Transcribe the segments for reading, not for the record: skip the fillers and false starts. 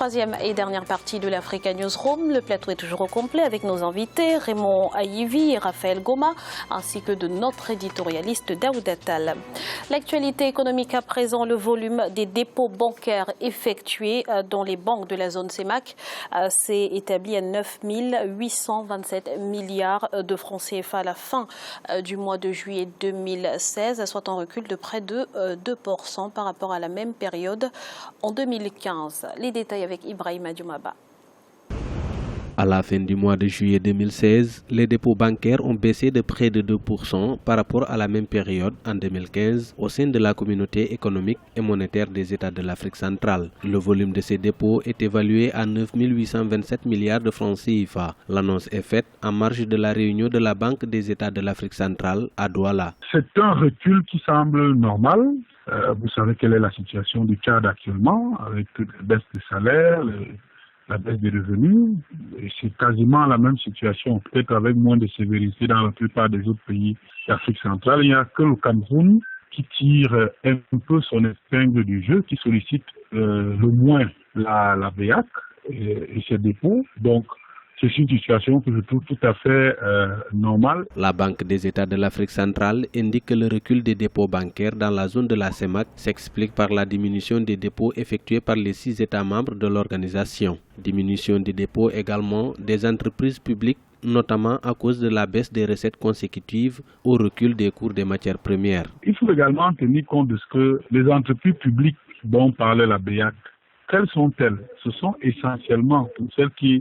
Troisième et dernière partie de l'Africa Newsroom. Le plateau est toujours au complet avec nos invités Raymond Ayivi et Raphaël Goma, ainsi que de notre éditorialiste Daouda Tal. L'actualité économique à présent, le volume des dépôts bancaires effectués dans les banques de la zone CEMAC s'est établi à 9 827 milliards de francs CFA à la fin du mois de juillet 2016, soit un recul de près de 2% par rapport à la même période en 2015. Les détails avec Ibrahima Dioumaba. À la fin du mois de juillet 2016, les dépôts bancaires ont baissé de près de 2% par rapport à la même période en 2015 au sein de la communauté économique et monétaire des États de l'Afrique centrale. Le volume de ces dépôts est évalué à 9 827 milliards de francs CFA. L'annonce est faite en marge de la réunion de la Banque des États de l'Afrique centrale à Douala. C'est un recul qui semble normal. Vous savez quelle est la situation du Tchad actuellement, avec la baisse des salaires, la baisse des revenus. C'est quasiment la même situation, peut-être avec moins de sévérité dans la plupart des autres pays d'Afrique centrale. Il n'y a que le Cameroun qui tire un peu son épingle du jeu, qui sollicite le moins la BEAC et ses dépôts. Donc, c'est une situation que je trouve tout à fait normale. La Banque des États de l'Afrique centrale indique que le recul des dépôts bancaires dans la zone de la CEMAC s'explique par la diminution des dépôts effectués par les 6 États membres de l'organisation. Diminution des dépôts également des entreprises publiques, notamment à cause de la baisse des recettes consécutives au recul des cours des matières premières. Il faut également tenir compte de ce que les entreprises publiques dont parlait la BEAC, quelles sont-elles? Ce sont essentiellement, pour celles qui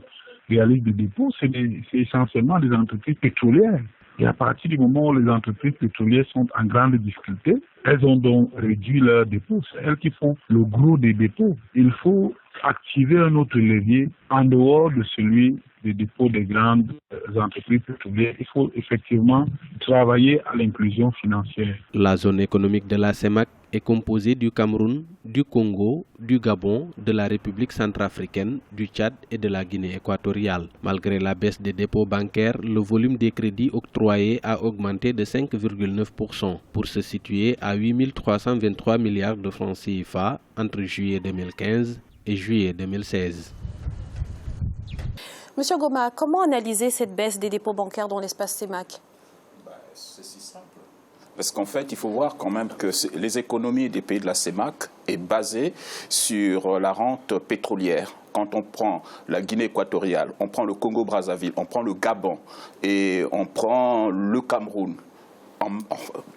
réalisent des dépôts, c'est essentiellement des entreprises pétrolières. Et à partir du moment où les entreprises pétrolières sont en grande difficulté, elles ont donc réduit leurs dépôts. C'est elles qui font le gros des dépôts. Il faut activer un autre levier en dehors de celui des dépôts des grandes entreprises pétrolières. Il faut effectivement travailler à l'inclusion financière. La zone économique de la CEMAC est composée du Cameroun, du Congo, du Gabon, de la République centrafricaine, du Tchad et de la Guinée équatoriale. Malgré la baisse des dépôts bancaires, le volume des crédits octroyés a augmenté de 5,9% pour se situer à 8 323 milliards de francs CFA entre juillet 2015 et juillet 2016. Monsieur Goma, comment analyser cette baisse des dépôts bancaires dans l'espace CEMAC? C'est si simple. Parce qu'en fait, il faut voir quand même que les économies des pays de la CEMAC est basée sur la rente pétrolière. Quand on prend la Guinée équatoriale, on prend le Congo-Brazzaville, on prend le Gabon et on prend le Cameroun.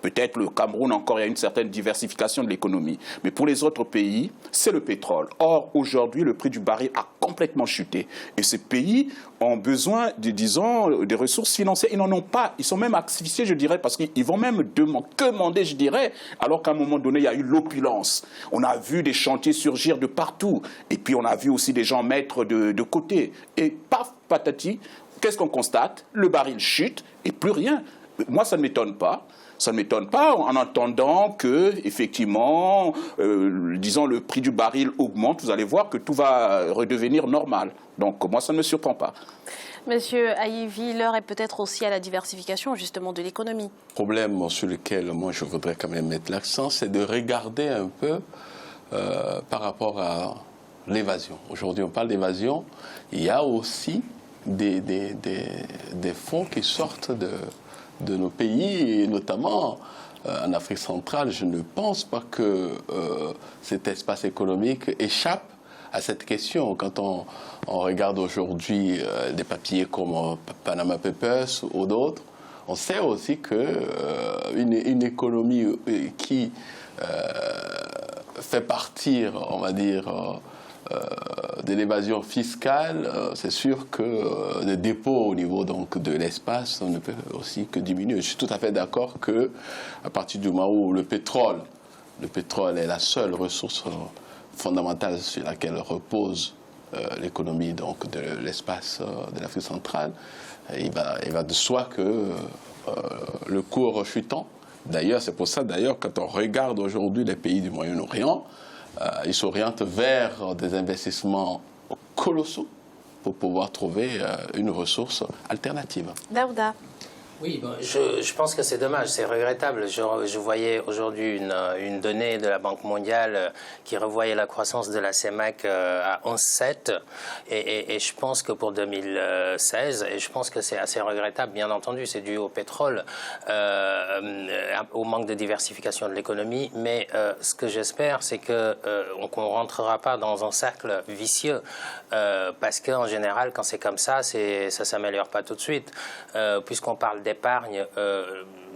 Peut-être le Cameroun encore, il y a une certaine diversification de l'économie. Mais pour les autres pays, c'est le pétrole. Or, aujourd'hui, le prix du baril a complètement chuté. Et ces pays ont besoin, des ressources financières. Ils n'en ont pas. Ils sont même asphyxiés, je dirais, parce qu'ils vont même demander, je dirais, alors qu'à un moment donné, il y a eu l'opulence. On a vu des chantiers surgir de partout. Et puis, on a vu aussi des gens mettre de côté. Et paf, patati, qu'est-ce qu'on constate? Le baril chute et plus rien. Moi, ça ne m'étonne pas. Ça ne m'étonne pas en entendant que, effectivement, disons, le prix du baril augmente. Vous allez voir que tout va redevenir normal. Donc, moi, ça ne me surprend pas. Monsieur Ayivi, l'heure est peut-être aussi à la diversification, justement, de l'économie. Le problème sur lequel, moi, je voudrais quand même mettre l'accent, c'est de regarder un peu par rapport à l'évasion. Aujourd'hui, on parle d'évasion. Il y a aussi des fonds qui sortent de nos pays, et notamment en Afrique centrale. Je ne pense pas que cet espace économique échappe à cette question. Quand on regarde aujourd'hui des papiers comme Panama Papers ou d'autres, on sait aussi qu'une économie qui fait partir, on va dire, de l'évasion fiscale, c'est sûr que les dépôts au niveau donc, de l'espace ne peut aussi que diminuer. Je suis tout à fait d'accord qu'à partir du moment où le pétrole est la seule ressource fondamentale sur laquelle repose l'économie donc, de l'espace de l'Afrique centrale, il va de soi que le cours chutant. D'ailleurs, c'est pour ça, quand on regarde aujourd'hui les pays du Moyen-Orient, ils s'orientent vers des investissements colossaux pour pouvoir trouver une ressource alternative. Daouda. Oui, je pense que c'est dommage, c'est regrettable. Je voyais aujourd'hui une donnée de la Banque mondiale qui revoyait la croissance de la CEMAC à 11,7 et je pense que pour 2016, et je pense que c'est assez regrettable, bien entendu, c'est dû au pétrole, au manque de diversification de l'économie, mais ce que j'espère, c'est qu'on ne rentrera pas dans un cercle vicieux, parce qu'en général, quand c'est comme ça ne s'améliore pas tout de suite, puisqu'on parle d'épargne,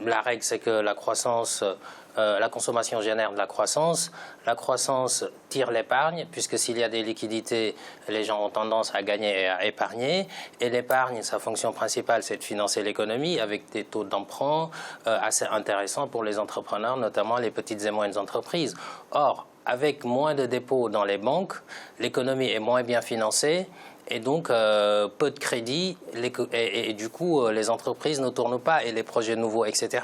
la règle c'est que la croissance, la consommation génère de la croissance tire l'épargne, puisque s'il y a des liquidités, les gens ont tendance à gagner et à épargner, et l'épargne, sa fonction principale c'est de financer l'économie avec des taux d'emprunt assez intéressants pour les entrepreneurs, notamment les petites et moyennes entreprises. Or, avec moins de dépôts dans les banques, l'économie est moins bien financée, et donc peu de crédit, et du coup les entreprises ne tournent pas et les projets nouveaux, etc.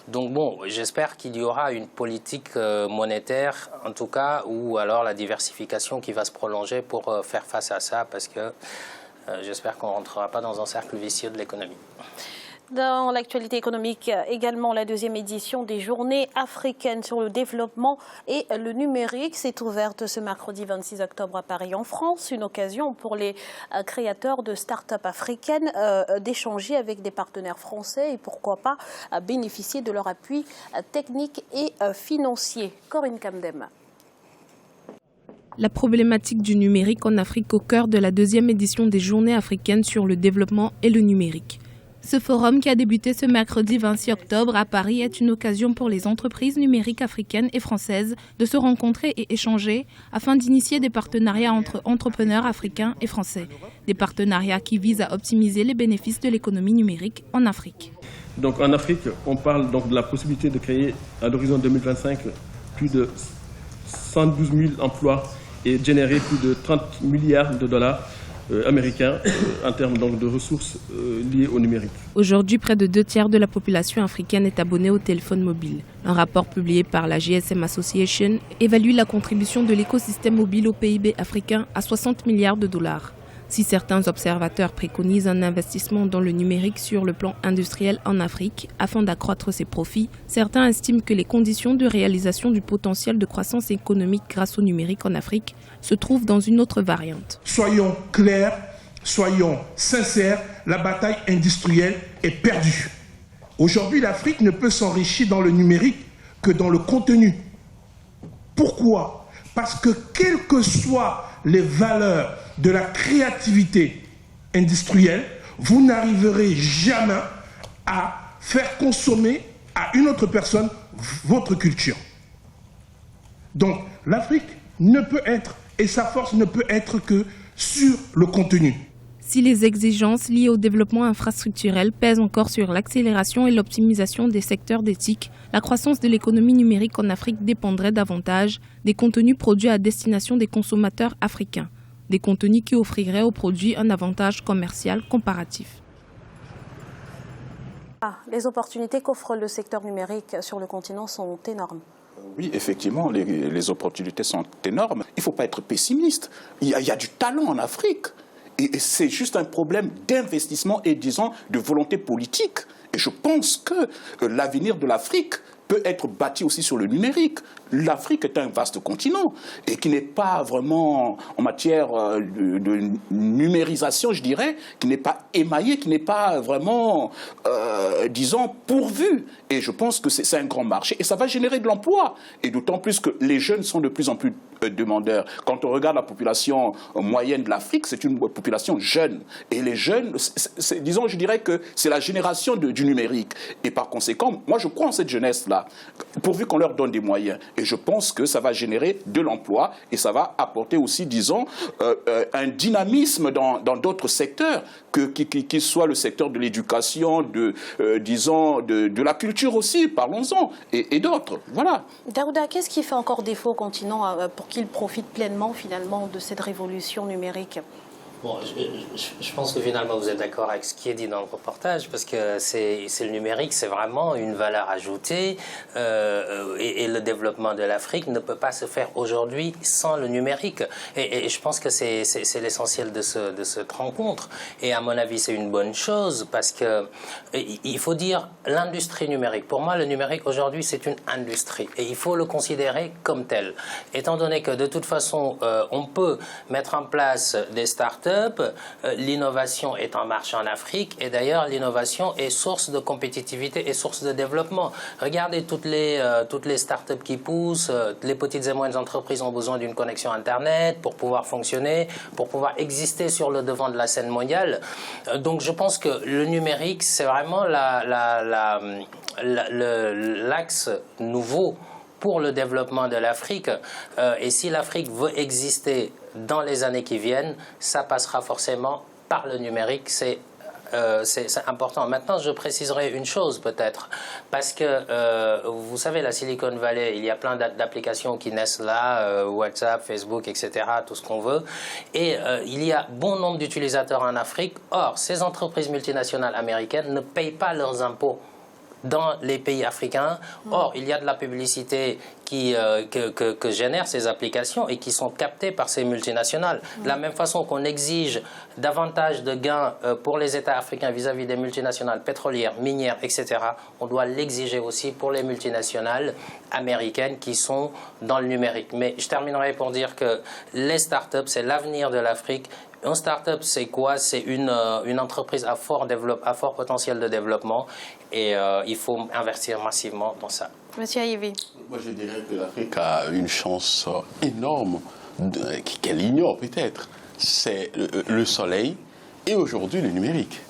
Donc bon, j'espère qu'il y aura une politique monétaire, en tout cas, ou alors la diversification qui va se prolonger pour faire face à ça, parce que j'espère qu'on ne rentrera pas dans un cercle vicieux de l'économie. Dans l'actualité économique, également la deuxième édition des Journées africaines sur le développement et le numérique s'est ouverte ce mercredi 26 octobre à Paris en France. Une occasion pour les créateurs de start-up africaines d'échanger avec des partenaires français et pourquoi pas bénéficier de leur appui technique et financier. Corinne Kamdem. La problématique du numérique en Afrique au cœur de la deuxième édition des Journées africaines sur le développement et le numérique. Ce forum qui a débuté ce mercredi 26 octobre à Paris est une occasion pour les entreprises numériques africaines et françaises de se rencontrer et échanger afin d'initier des partenariats entre entrepreneurs africains et français. Des partenariats qui visent à optimiser les bénéfices de l'économie numérique en Afrique. Donc en Afrique, on parle donc de la possibilité de créer à l'horizon 2025 plus de 112 000 emplois et générer plus de 30 milliards de dollars américains en termes donc de ressources liées au numérique. Aujourd'hui, près de 2/3 de la population africaine est abonnée au téléphone mobile. Un rapport publié par la GSM Association évalue la contribution de l'écosystème mobile au PIB africain à 60 milliards de dollars. Si certains observateurs préconisent un investissement dans le numérique sur le plan industriel en Afrique afin d'accroître ses profits, certains estiment que les conditions de réalisation du potentiel de croissance économique grâce au numérique en Afrique se trouvent dans une autre variante. Soyons clairs, soyons sincères, la bataille industrielle est perdue. Aujourd'hui, l'Afrique ne peut s'enrichir dans le numérique que dans le contenu. Pourquoi ? Parce que quelles que soient les valeurs de la créativité industrielle, vous n'arriverez jamais à faire consommer à une autre personne votre culture. Donc l'Afrique ne peut être, et sa force ne peut être que sur le contenu. Si les exigences liées au développement infrastructurel pèsent encore sur l'accélération et l'optimisation des secteurs d'éthique, la croissance de l'économie numérique en Afrique dépendrait davantage des contenus produits à destination des consommateurs africains, des contenus qui offriraient aux produits un avantage commercial comparatif. Les opportunités qu'offre le secteur numérique sur le continent sont énormes. Oui, effectivement, les opportunités sont énormes. Il ne faut pas être pessimiste. Il y a du talent en Afrique. Et c'est juste un problème d'investissement et, disons, de volonté politique. Et je pense que l'avenir de l'Afrique peut être bâti aussi sur le numérique. L'Afrique est un vaste continent et qui n'est pas vraiment, en matière de numérisation, je dirais, qui n'est pas émaillé, qui n'est pas vraiment, disons, pourvu. Et je pense que c'est un grand marché et ça va générer de l'emploi. Et d'autant plus que les jeunes sont de plus en plus demandeurs. Quand on regarde la population moyenne de l'Afrique, c'est une population jeune. Et les jeunes, disons, je dirais que c'est la génération du numérique. Et par conséquent, moi je crois en cette jeunesse-là, pourvu qu'on leur donne des moyens. Et je pense que ça va générer de l'emploi et ça va apporter aussi, disons, un dynamisme dans d'autres secteurs, qu'il soit le secteur de l'éducation, disons, de la culture aussi, parlons-en, et d'autres. Voilà. Daouda, qu'est-ce qui fait encore défaut au continent pour qu'il profite pleinement, finalement, de cette révolution numérique ? Bon, je pense que finalement vous êtes d'accord avec ce qui est dit dans le reportage, parce que c'est le numérique, c'est vraiment une valeur ajoutée, et le développement de l'Afrique ne peut pas se faire aujourd'hui sans le numérique. Et je pense que c'est l'essentiel de cette rencontre. Et à mon avis, c'est une bonne chose, parce que il faut dire l'industrie numérique. Pour moi, le numérique aujourd'hui, c'est une industrie, et il faut le considérer comme tel. Étant donné que de toute façon, on peut mettre en place des startups. L'innovation est en marche en Afrique, et d'ailleurs l'innovation est source de compétitivité et source de développement. Regardez toutes les startups qui poussent, les petites et moyennes entreprises ont besoin d'une connexion Internet pour pouvoir fonctionner, pour pouvoir exister sur le devant de la scène mondiale. Donc je pense que le numérique, c'est vraiment l'axe nouveau pour le développement de l'Afrique. Et si l'Afrique veut exister dans les années qui viennent, ça passera forcément par le numérique. C'est important. Maintenant, je préciserai une chose peut-être, parce que vous savez, la Silicon Valley, il y a plein d'applications qui naissent là, WhatsApp, Facebook, etc., tout ce qu'on veut, et il y a bon nombre d'utilisateurs en Afrique. Or, ces entreprises multinationales américaines ne payent pas leurs impôts dans les pays africains. Or, il y a de la publicité que génèrent ces applications et qui sont captées par ces multinationales. De la même façon qu'on exige davantage de gains pour les États africains vis-à-vis des multinationales pétrolières, minières, etc., on doit l'exiger aussi pour les multinationales américaines qui sont dans le numérique. Mais je terminerai pour dire que les startups, c'est l'avenir de l'Afrique. Une start-up, c'est quoi? C'est une entreprise à fort potentiel de développement, et il faut investir massivement dans ça. Monsieur Ayivi. Moi, je dirais que l'Afrique a une chance énorme qu'elle ignore peut-être. C'est le soleil et aujourd'hui le numérique.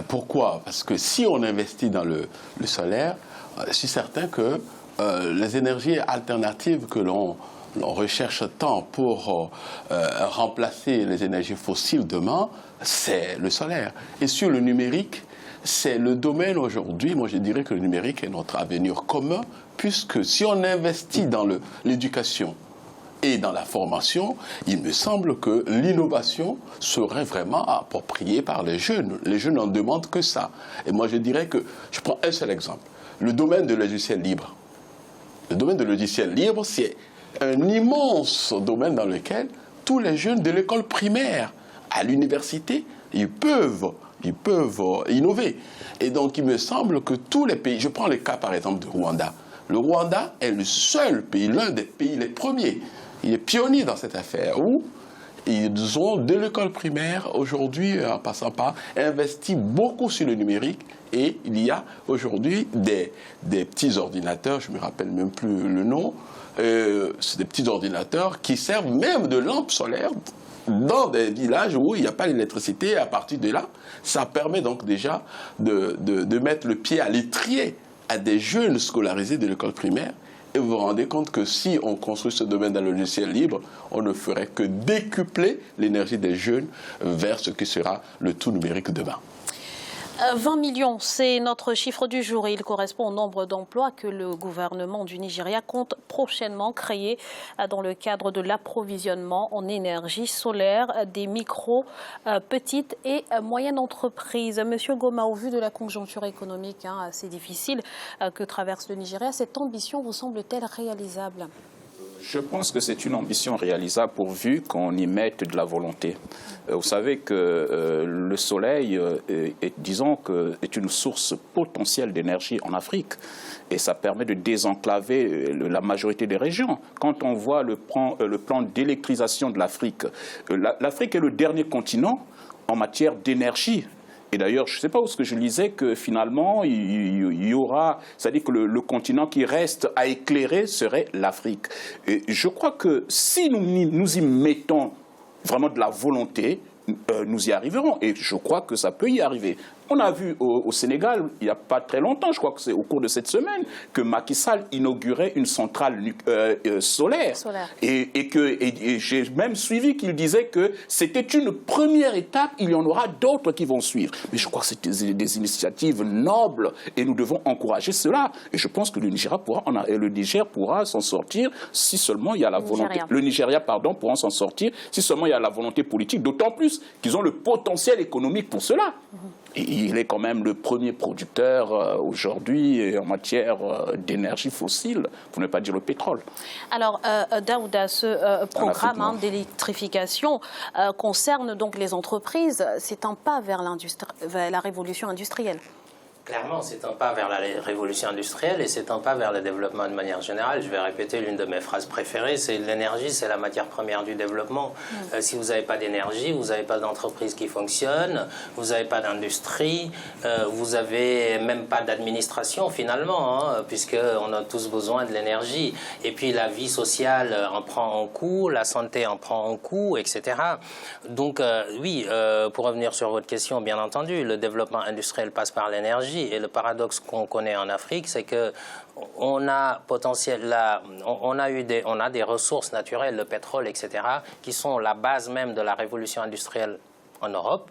Pourquoi? Parce que si on investit dans le solaire, je suis certain que les énergies alternatives que l'on recherche tant pour remplacer les énergies fossiles demain, c'est le solaire. Et sur le numérique, c'est le domaine aujourd'hui, moi je dirais que le numérique est notre avenir commun, puisque si on investit dans l'éducation et dans la formation, il me semble que l'innovation serait vraiment appropriée par les jeunes. Les jeunes n'en demandent que ça. Et moi je dirais que, je prends un seul exemple, le domaine de logiciel libre. Le domaine de logiciel libre, c'est un immense domaine dans lequel tous les jeunes de l'école primaire à l'université, ils peuvent innover. Et donc, il me semble que tous les pays, je prends le cas par exemple du Rwanda. Le Rwanda est le seul pays, l'un des pays les premiers. Il est pionnier dans cette affaire où ils ont, de l'école primaire, aujourd'hui, en passant par, investi beaucoup sur le numérique. Et il y a aujourd'hui des petits ordinateurs, je ne me rappelle même plus le nom, c'est des petits ordinateurs qui servent même de lampes solaires dans des villages où il n'y a pas d'électricité. À partir de là, ça permet donc déjà de mettre le pied à l'étrier à des jeunes scolarisés de l'école primaire. Et vous vous rendez compte que si on construit ce domaine dans le logiciel libre, on ne ferait que décupler l'énergie des jeunes vers ce qui sera le tout numérique demain. 20 millions, c'est notre chiffre du jour et il correspond au nombre d'emplois que le gouvernement du Nigeria compte prochainement créer dans le cadre de l'approvisionnement en énergie solaire des micro, petites et moyennes entreprises. Monsieur Goma, au vu de la conjoncture économique assez difficile que traverse le Nigeria, cette ambition vous semble-t-elle réalisable ? Je pense que c'est une ambition réalisable pourvu qu'on y mette de la volonté. Vous savez que le soleil, disons que, est une source potentielle d'énergie en Afrique. Et ça permet de désenclaver la majorité des régions. Quand on voit le plan d'électrisation de l'Afrique, l'Afrique est le dernier continent en matière d'énergie. Et d'ailleurs, je ne sais pas où ce que je lisais, que finalement, il y aura, c'est-à-dire que le continent qui reste à éclairer serait l'Afrique. Et je crois que si nous y mettons vraiment de la volonté, nous y arriverons. Et je crois que ça peut y arriver. On a vu au Sénégal, il n'y a pas très longtemps, je crois que c'est au cours de cette semaine, que Macky Sall inaugurait une centrale solaire. Et j'ai même suivi qu'il disait que c'était une première étape, il y en aura d'autres qui vont suivre. Mais je crois que c'est des initiatives nobles et nous devons encourager cela. Et je pense que le Niger pourra s'en sortir si seulement il y a la volonté. Le Nigeria, pardon, pourra s'en sortir si seulement il y a la volonté politique, d'autant plus qu'ils ont le potentiel économique pour cela. Et il est quand même le premier producteur aujourd'hui en matière d'énergie fossile, pour ne pas dire le pétrole. Alors, Daouda, ce programme d'électrification concerne donc les entreprises. C'est un pas vers la révolution industrielle. Clairement, c'est un pas vers la révolution industrielle et c'est un pas vers le développement de manière générale. Je vais répéter l'une de mes phrases préférées, c'est l'énergie, c'est la matière première du développement. Si vous n'avez pas d'énergie, vous n'avez pas d'entreprise qui fonctionne, vous n'avez pas d'industrie, vous n'avez même pas d'administration finalement, puisqu'on a tous besoin de l'énergie. Et puis la vie sociale en prend un coup, la santé en prend un coup, etc. Donc oui, pour revenir sur votre question, bien entendu, le développement industriel passe par l'énergie. Et le paradoxe qu'on connaît en Afrique, c'est que on a des ressources naturelles, le pétrole, etc., qui sont la base même de la révolution industrielle en Europe,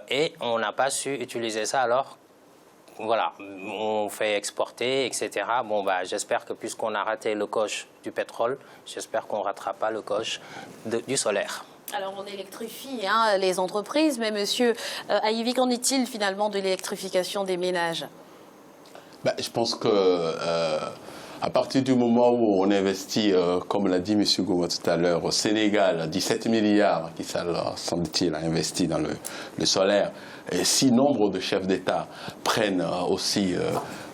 et on n'a pas su utiliser ça. Alors, voilà, on fait exporter, etc. Bon, bah, j'espère que puisqu'on a raté le coche du pétrole, j'espère qu'on ne ratera pas le coche du solaire. Alors on électrifie les entreprises, mais monsieur Ayivi, qu'en est-il finalement de l'électrification des ménages? Je pense que à partir du moment où on investit, comme l'a dit M. Goma tout à l'heure, au Sénégal, 17 milliards qui semble-t-il a investi dans le solaire, et si nombre de chefs d'État prennent aussi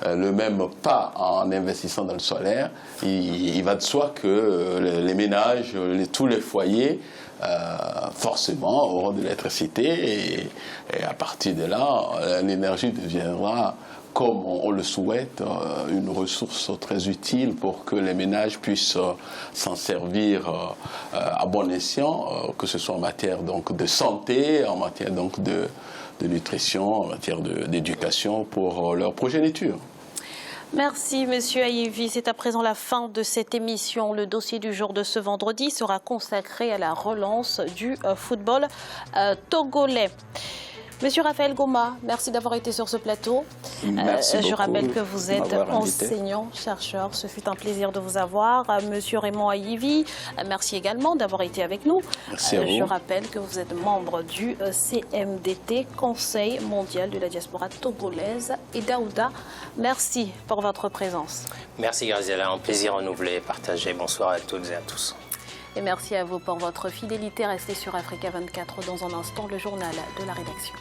le même pas en investissant dans le solaire, il va de soi que les ménages, tous les foyers, forcément auront de l'électricité et à partir de là, l'énergie deviendra, comme on le souhaite, une ressource très utile pour que les ménages puissent s'en servir à bon escient, que ce soit en matière donc, de santé, en matière donc, de nutrition, en matière d'éducation pour leur progéniture. Merci, monsieur Ayivi. C'est à présent la fin de cette émission. Le dossier du jour de ce vendredi sera consacré à la relance du football togolais. Monsieur Raphaël Goma, merci d'avoir été sur ce plateau. Merci beaucoup. Je rappelle que vous êtes enseignant, chercheur. Ce fut un plaisir de vous avoir. Monsieur Raymond Ayivi, merci également d'avoir été avec nous. Merci à vous. Je rappelle que vous êtes membre du CMDT, Conseil mondial de la diaspora togolaise. Et Daouda, merci pour votre présence. Merci Graziella, un plaisir renouvelé et partagé. Bonsoir à toutes et à tous. Et merci à vous pour votre fidélité. Restez sur Africa 24 dans un instant, le journal de la rédaction.